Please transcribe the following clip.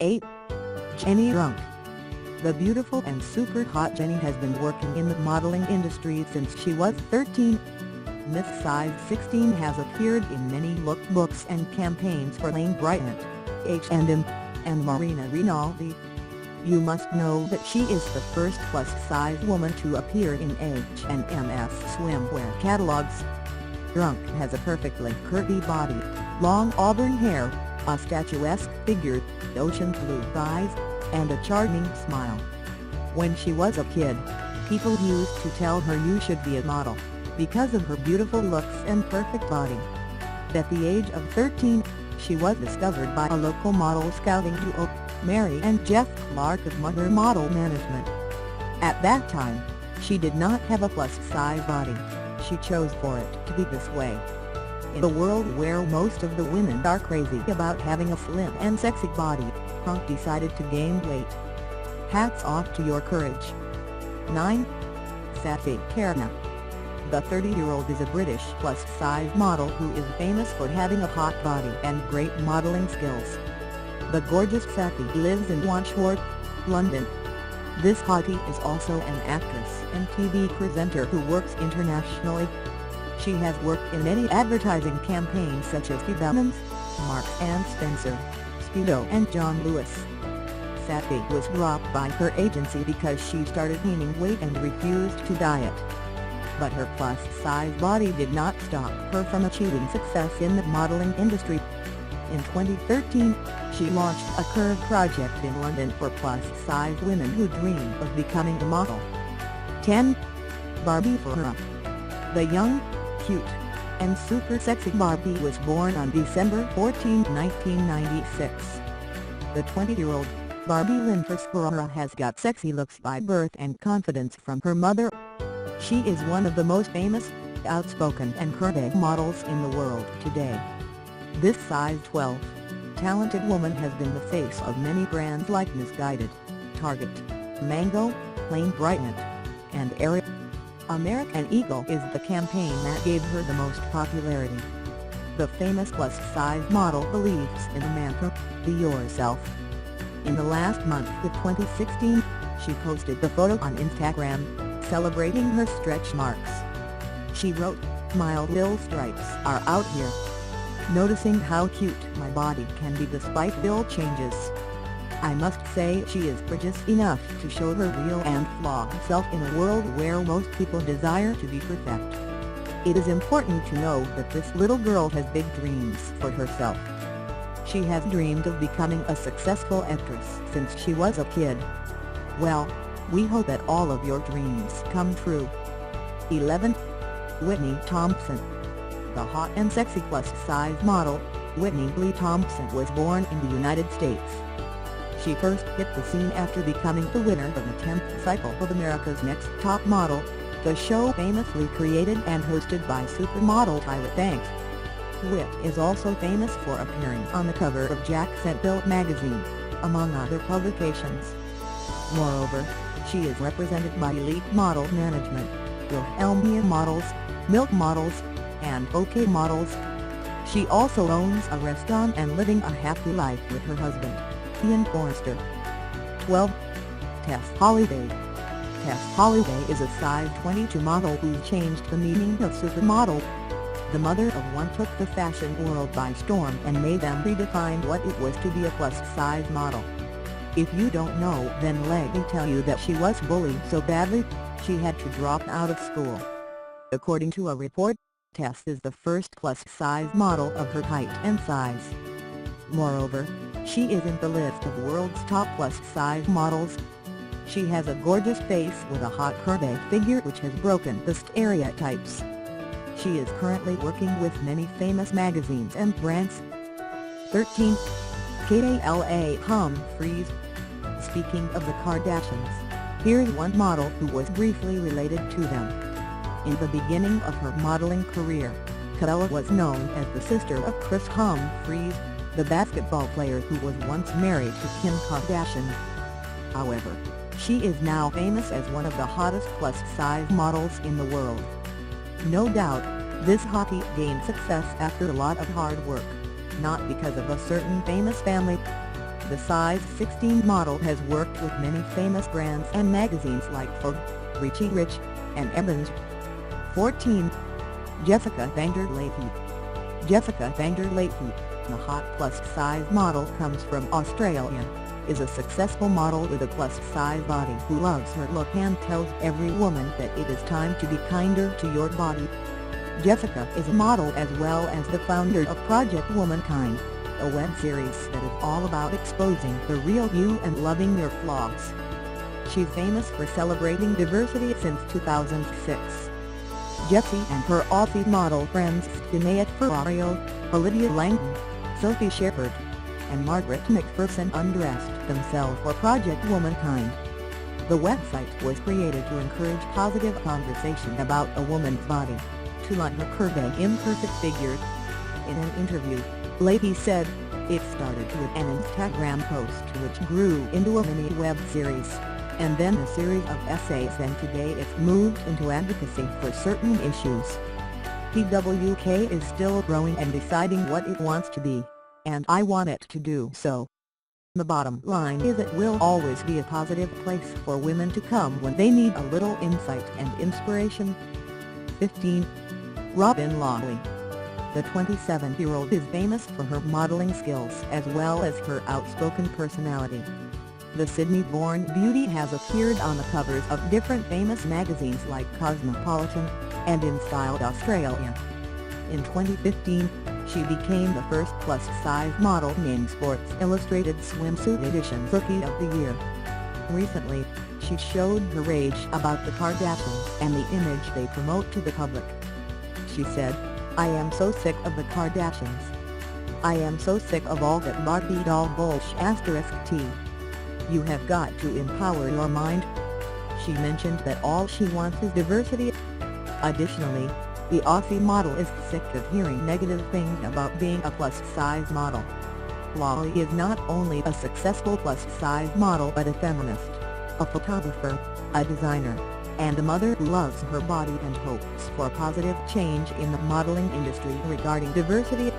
8. JENNIE RUNK. The beautiful and super hot Jennie has been working in the modeling industry since she was 13. Miss Size 16 has appeared in many lookbooks and campaigns for Lane Bryant, H&M, and Marina Rinaldi. You must know that she is the first plus-size woman to appear in H&M's swimwear catalogues. Runk has a perfectly curvy body, long auburn hair, a statuesque figure, ocean blue eyes, and a charming smile. When she was a kid, people used to tell her you should be a model, because of her beautiful looks and perfect body. At the age of 13, she was discovered by a local model scouting duo, Mary and Jeff Clarke of Mother Model Management. At that time, she did not have a plus-size body. She chose for it to be this way. In a world where most of the women are crazy about having a slim and sexy body, Runk decided to gain weight. Hats off to your courage. 9. Saffy Carenow. The 30-year-old is a British plus-size model who is famous for having a hot body and great modeling skills. The gorgeous Saffy lives in Wandsworth, London. This hottie is also an actress and TV presenter who works internationally. She has worked in many advertising campaigns such as Debenhams, Marks and Spencer, Speedo and John Lewis. Saffy was dropped by her agency because she started gaining weight and refused to diet. But her plus-size body did not stop her from achieving success in the modeling industry. In 2013, she launched a Curve project in London for plus-size women who dream of becoming a model. 10. Barbie for her. The young, cute, and super sexy Barbie was born on December 14, 1996. The 20-year-old, Barbie Lynn has got sexy looks by birth and confidence from her mother. She is one of the most famous, outspoken and curvy models in the world today. This size 12, talented woman has been the face of many brands like Missguided, Target, Mango, Lane Bryant, and Ariel. American Eagle is the campaign that gave her the most popularity. The famous plus-size model believes in a mantra, be yourself. In the last month of 2016, she posted the photo on Instagram, celebrating her stretch marks. She wrote, "My little stripes are out here. Noticing how cute my body can be despite little changes. I must say she is gorgeous enough to show her real and flawed self in a world where most people desire to be perfect." It is important to know that this little girl has big dreams for herself. She has dreamed of becoming a successful actress since she was a kid. Well, we hope that all of your dreams come true. 11. Whitney Thompson. The hot and sexy plus-size model, Whitney Thompson was born in the United States. She first hit the scene after becoming the winner of the 10th cycle of America's Next Top Model, the show famously created and hosted by supermodel Tyra Banks. Whit is also famous for appearing on the cover of Jack Bill magazine, among other publications. Moreover, she is represented by Elite Model Management, Wilhelmina Models, Milk Models, and OK Models. She also owns a restaurant and living a happy life with her husband, Ian Forrester. 12. Tess Holliday. Tess Holliday is a size 22 model who changed the meaning of supermodel. The mother of one took the fashion world by storm and made them redefine what it was to be a plus-size model. If you don't know, then let me tell you that she was bullied so badly, she had to drop out of school. According to a report, Tess is the first plus-size model of her height and size. Moreover, she is in the list of world's top plus-size models. She has a gorgeous face with a hot curvy figure which has broken the stereotypes. She is currently working with many famous magazines and brands. 13. Catalogues Humphreys. Speaking of the Kardashians, here's one model who was briefly related to them. In the beginning of her modeling career, Catalogues was known as the sister of Kris Humphreys, the basketball player who was once married to Kim Kardashian. However, she is now famous as one of the hottest plus-size models in the world. No doubt, this hottie gained success after a lot of hard work, not because of a certain famous family. The size 16 model has worked with many famous brands and magazines like Vogue, Richie Rich, and Evans. 14. Jessica Vanguard-Leahy. Jessica Vanguard-Leahy, the hot plus-size model comes from Australia, is a successful model with a plus-size body who loves her look and tells every woman that it is time to be kinder to your body. Jessica is a model as well as the founder of Project Womankind, a web series that is all about exposing the real you and loving your flaws. She's famous for celebrating diversity since 2006. Jessie and her Aussie model friends Sinead Ferrario, Olivia Langton, Sophie Shepherd, and Margaret McPherson undressed themselves for Project Womankind. The website was created to encourage positive conversation about a woman's body, to not her curvy and imperfect figure. In an interview, Leahy said, "It started with an Instagram post which grew into a mini web series, and then a series of essays, and today it's moved into advocacy for certain issues. PWK is still growing and deciding what it wants to be, and I want it to do so. The bottom line is it will always be a positive place for women to come when they need a little insight and inspiration." 15. Robyn Lawley. The 27-year-old is famous for her modeling skills as well as her outspoken personality. The Sydney-born beauty has appeared on the covers of different famous magazines like Cosmopolitan and In Style Australia. In 2015, she became the first plus-size model named Sports Illustrated Swimsuit Edition Rookie of the Year. Recently, she showed her rage about the Kardashians and the image they promote to the public. She said, "I am so sick of the Kardashians. I am so sick of all that Barbie doll bullshit. You have got to empower your mind." She mentioned that all she wants is diversity. Additionally, the Aussie model is sick of hearing negative things about being a plus-size model. Lawley is not only a successful plus-size model but a feminist, a photographer, a designer, and a mother who loves her body and hopes for positive change in the modeling industry regarding diversity.